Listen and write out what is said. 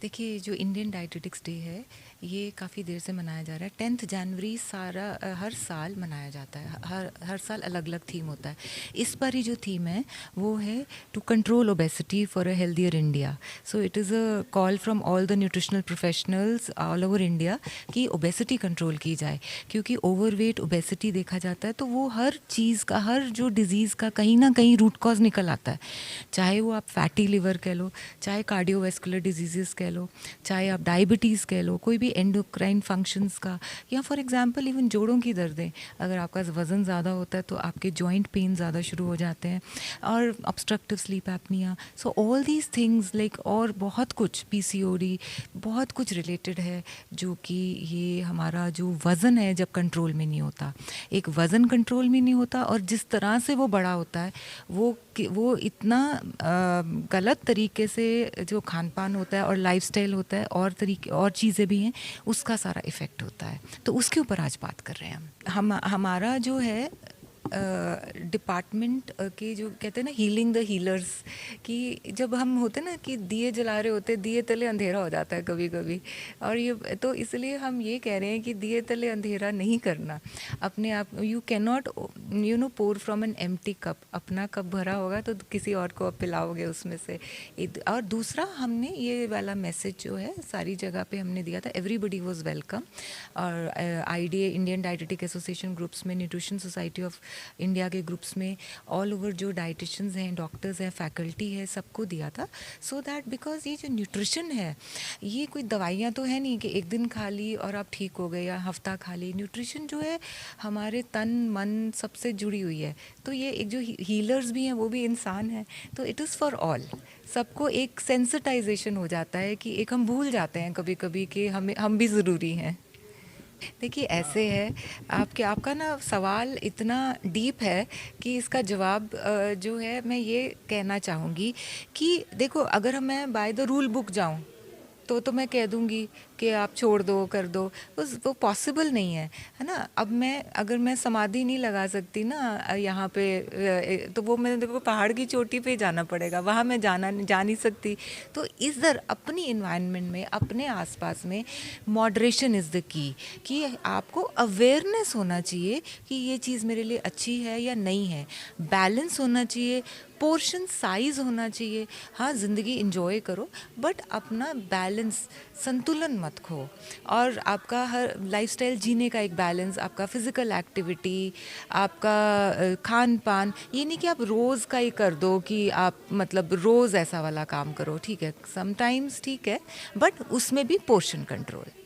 देखिए, जो Indian डायटिटिक्स day है, ये काफ़ी देर से मनाया जा रहा है। 10th जनवरी हर साल मनाया जाता है। हर साल अलग अलग थीम होता है। इस बार ही जो थीम है वो है to control obesity for a healthier India. So it is a call from all the nutritional professionals all over India कि ओबेसिटी कंट्रोल की जाए, क्योंकि ओवरवेट ओबेसिटी देखा जाता है तो वो हर चीज़ का, हर जो डिज़ीज़ का कहीं ना कहीं रूट कॉज निकल आता है। चाहे वो आप फैटी लिवर कह लो, चाहे कार्डियोवैस्कुलर डिजीज़ कह लो, चाहे आप डायबिटीज़ कह लो, कोई भी एंडोक्राइन फंक्शंस का, या फॉर एग्जांपल इवन जोड़ों की दर्दें। अगर आपका वज़न ज़्यादा होता है तो आपके जॉइंट पेन ज़्यादा शुरू हो जाते हैं, और obstructive sleep apnoea. So all these things like, और बहुत कुछ पीसीओडी, बहुत कुछ रिलेटेड है, जो कि ये हमारा जो वज़न है जब कंट्रोल में नहीं होता, एक वज़न कंट्रोल में नहीं होता, और जिस तरह से वो बड़ा होता है वो इतना गलत तरीके से जो खान पान होता है और लाइफस्टाइल होता है और तरीके और चीज़ें भी हैं, उसका सारा इफ़ेक्ट होता है। तो उसके ऊपर आज बात कर रहे हैं हम। हमारा जो है डिपार्टमेंट के जो कहते हैं ना, हीलिंग द हीलर्स, कि जब हम होते ना कि दिए जला रहे होते, दिए तले अंधेरा हो जाता है कभी कभी, और ये तो इसलिए हम ये कह रहे हैं कि दिए तले अंधेरा नहीं करना अपने आप। You can not pour from an empty cup. अपना कप भरा होगा तो किसी और को आप पिलाओगे उसमें से। और दूसरा, हमने ये वाला मैसेज जो है सारी जगह पे हमने दिया था, एवरीबडी वॉज वेलकम। और आईडीए, इंडियन डाइटिटिक एसोसिएशन ग्रुप्स में, न्यूट्रिशन सोसाइटी ऑफ इंडिया के ग्रुप्स में, ऑल ओवर जो डाइटिशियंस हैं, डॉक्टर्स हैं, फैकल्टी है, सबको दिया था। सो दैट बिकॉज ये जो न्यूट्रिशन है, ये कोई दवाइयाँ तो है नहीं कि एक दिन खा ली और आप ठीक हो गए, या हफ्ता खा ली। न्यूट्रिशन जो है हमारे तन मन सबसे जुड़ी हुई है। तो ये एक जो हीलर्स भी हैं वो भी इंसान हैं, तो इट इज़ फॉर ऑल। सबको एक सेंसिटाइजेशन हो जाता है कि एक हम भूल जाते हैं कभी कभी कि हम भी ज़रूरी हैं। देखिए, ऐसे है, आपका ना सवाल इतना डीप है कि इसका जवाब जो है मैं ये कहना चाहूँगी कि देखो, अगर मैं बाय द रूल बुक जाऊँ तो मैं कह दूँगी कि आप छोड़ दो, कर दो। वो पॉसिबल नहीं है ना। अब अगर मैं समाधि नहीं लगा सकती ना यहाँ पे, तो वो मैं देखो पहाड़ की चोटी पे जाना पड़ेगा, वहाँ मैं जा नहीं सकती। तो इधर अपनी इन्वायरमेंट में, अपने आसपास में मॉडरेशन इज़ द की, कि आपको अवेयरनेस होना चाहिए कि ये चीज़ मेरे लिए अच्छी है या नहीं है। बैलेंस होना चाहिए, पोर्शन साइज होना चाहिए। हाँ, ज़िंदगी इंजॉय करो, बट अपना बैलेंस, संतुलन मत खो। और आपका हर लाइफस्टाइल जीने का एक बैलेंस, आपका फिज़िकल एक्टिविटी, आपका खान पान, ये नहीं कि आप रोज़ का ही कर दो, कि आप मतलब रोज़ ऐसा वाला काम करो। ठीक है, समटाइम्स ठीक है, बट उसमें भी पोर्शन कंट्रोल।